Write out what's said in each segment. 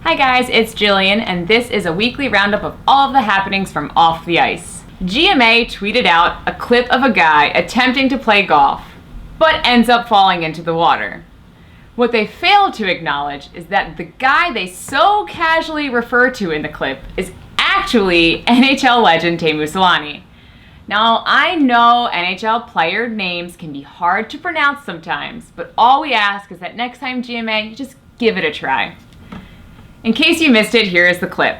Hi guys, it's Jillian, and this is a weekly roundup of all of the happenings from off the ice. GMA tweeted out a clip of a guy attempting to play golf, but ends up falling into the water. What they failed to acknowledge is that the guy they so casually refer to in the clip is actually NHL legend Teemu. Now, I know NHL player names can be hard to pronounce sometimes, but all we ask is that next time GMA, you just give it a try. In case you missed it, here is the clip.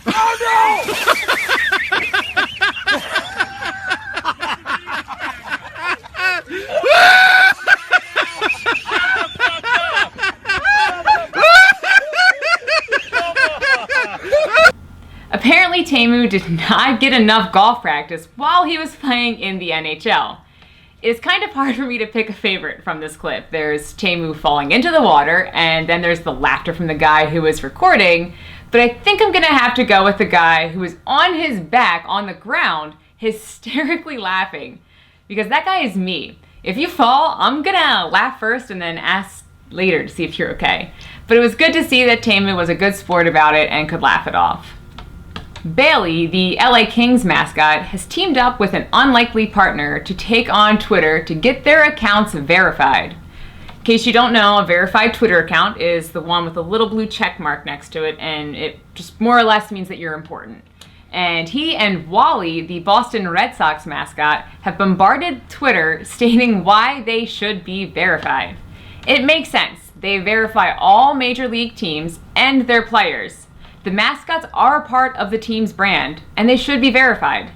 Oh no! Apparently, Teemu did not get enough golf practice while he was playing in the NHL. It's kind of hard for me to pick a favorite from this clip. There's Teemu falling into the water, and then there's the laughter from the guy who was recording, but I think I'm gonna have to go with the guy who was on his back on the ground, hysterically laughing, because that guy is me. If you fall, I'm gonna laugh first and then ask later to see if you're okay. But it was good to see that Teemu was a good sport about it and could laugh it off. Bailey, the LA Kings mascot, has teamed up with an unlikely partner to take on Twitter to get their accounts verified. In case you don't know, a verified Twitter account is the one with a little blue check mark next to it, and it just more or less means that you're important. And he and Wally, the Boston Red Sox mascot, have bombarded Twitter stating why they should be verified. It makes sense. They verify all major league teams and their players. The mascots are a part of the team's brand, and they should be verified.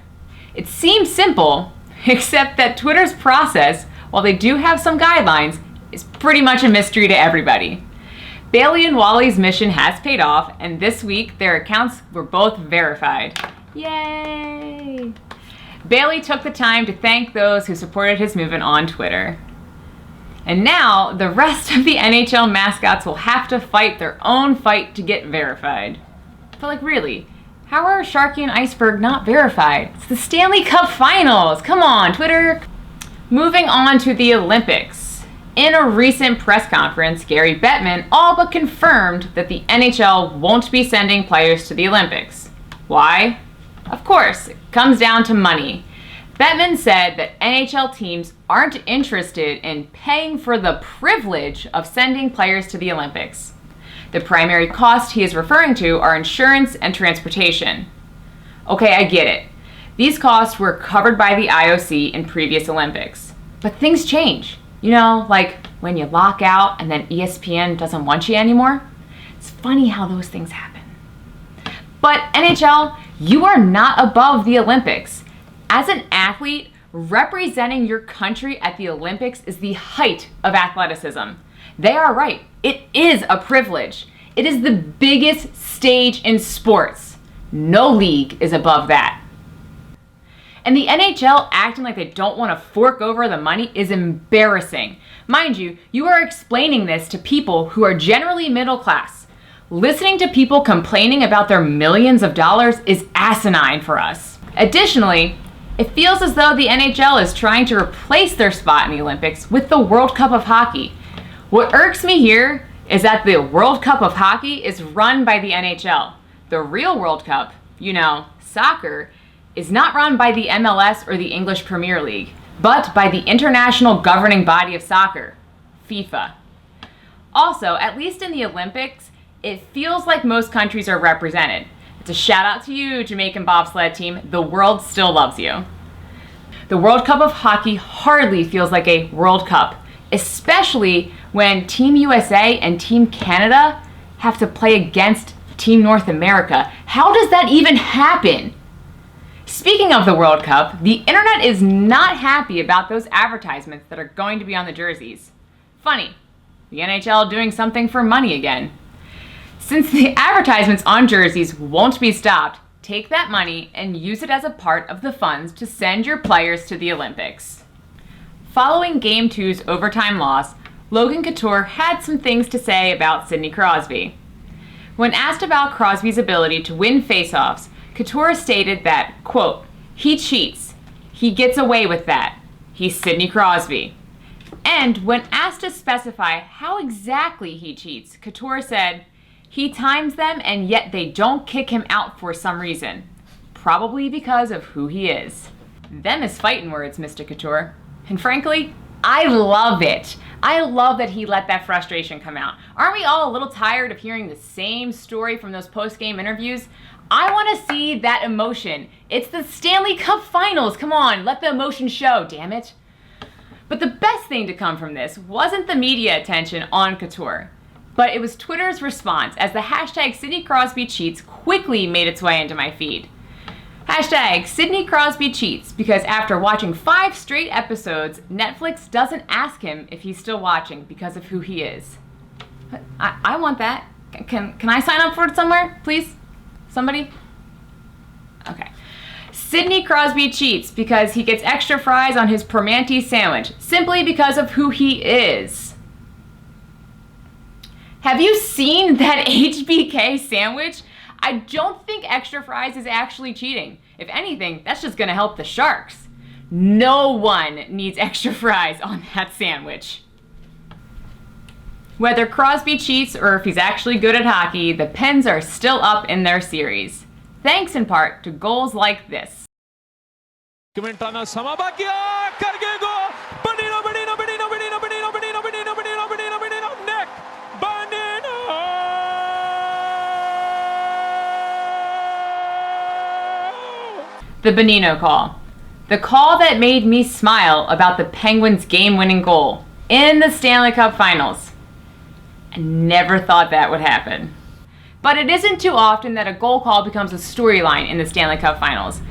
It seems simple, except that Twitter's process, while they do have some guidelines, is pretty much a mystery to everybody. Bailey and Wally's mission has paid off, and this week their accounts were both verified. Yay! Bailey took the time to thank those who supported his movement on Twitter. And now, the rest of the NHL mascots will have to fight their own fight to get verified. But like really, how are Sharky and Iceberg not verified? It's the Stanley Cup Finals! Come on, Twitter! Moving on to the Olympics. In a recent press conference, Gary Bettman all but confirmed that the NHL won't be sending players to the Olympics. Why? Of course, it comes down to money. Bettman said that NHL teams aren't interested in paying for the privilege of sending players to the Olympics. The primary cost he is referring to are insurance and transportation. Okay, I get it. These costs were covered by the IOC in previous Olympics. But things change. You know, like when you lock out and then ESPN doesn't want you anymore. It's funny how those things happen. But NHL, you are not above the Olympics. As an athlete, representing your country at the Olympics is the height of athleticism. They are right. It is a privilege. It is the biggest stage in sports. No league is above that. And the NHL acting like they don't want to fork over the money is embarrassing. Mind you, you are explaining this to people who are generally middle class. Listening to people complaining about their millions of dollars is asinine for us. Additionally, it feels as though the NHL is trying to replace their spot in the Olympics with the World Cup of Hockey. What irks me here is that the World Cup of Hockey is run by the NHL. The real World Cup, you know, soccer, is not run by the MLS or the English Premier League, but by the international governing body of soccer, FIFA. Also, at least in the Olympics, it feels like most countries are represented. It's a shout out to you, Jamaican bobsled team. The world still loves you. The World Cup of Hockey hardly feels like a World Cup, especially when Team USA and Team Canada have to play against Team North America. How does that even happen? Speaking of the World Cup, the internet is not happy about those advertisements that are going to be on the jerseys. Funny, the NHL doing something for money again. Since the advertisements on jerseys won't be stopped, take that money and use it as a part of the funds to send your players to the Olympics. Following Game 2's overtime loss, Logan Couture had some things to say about Sidney Crosby. When asked about Crosby's ability to win faceoffs, Couture stated that, quote, "He cheats. He gets away with that. He's Sidney Crosby." And when asked to specify how exactly he cheats, Couture said, "He times them and yet they don't kick him out for some reason. Probably because of who he is." Them is fighting words, Mr. Couture. And frankly, I love it. I love that he let that frustration come out. Aren't we all a little tired of hearing the same story from those post-game interviews? I want to see that emotion. It's the Stanley Cup Finals. Come on, let the emotion show, damn it. But the best thing to come from this wasn't the media attention on Couture, but it was Twitter's response as the hashtag Sidney Crosby cheats quickly made its way into my feed. Hashtag Sidney Crosby cheats because after watching 5 straight episodes, Netflix doesn't ask him if he's still watching because of who he is. I want that. Can I sign up for it somewhere, please? Somebody? Okay. Sidney Crosby cheats because he gets extra fries on his Permanente sandwich, simply because of who he is. Have you seen that HBK sandwich? I don't think extra fries is actually cheating. If anything, that's just going to help the Sharks. No one needs extra fries on that sandwich. Whether Crosby cheats or if he's actually good at hockey, the Pens are still up in their series. Thanks in part to goals like this. The Bonino call. The call that made me smile about the Penguins' game-winning goal in the Stanley Cup Finals. I never thought that would happen. But it isn't too often that a goal call becomes a storyline in the Stanley Cup Finals.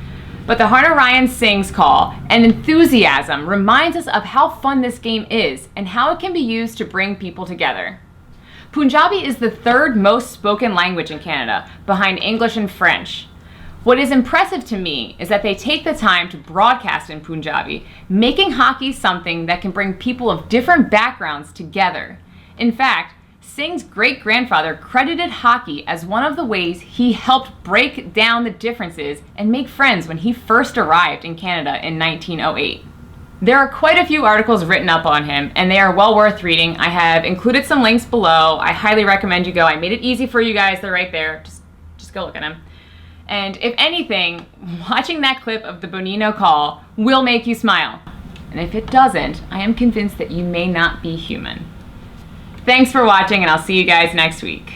But the Hunter Ryan Sings call and enthusiasm reminds us of how fun this game is and how it can be used to bring people together. Punjabi is the 3rd most spoken language in Canada, behind English and French. What is impressive to me is that they take the time to broadcast in Punjabi, making hockey something that can bring people of different backgrounds together. In fact, Singh's great-grandfather credited hockey as one of the ways he helped break down the differences and make friends when he first arrived in Canada in 1908. There are quite a few articles written up on him, and they are well worth reading. I have included some links below. I highly recommend you go. I made it easy for you guys. They're right there. Just go look at them. And if anything, watching that clip of the Bonino call will make you smile. And if it doesn't, I am convinced that you may not be human. Thanks for watching, and I'll see you guys next week.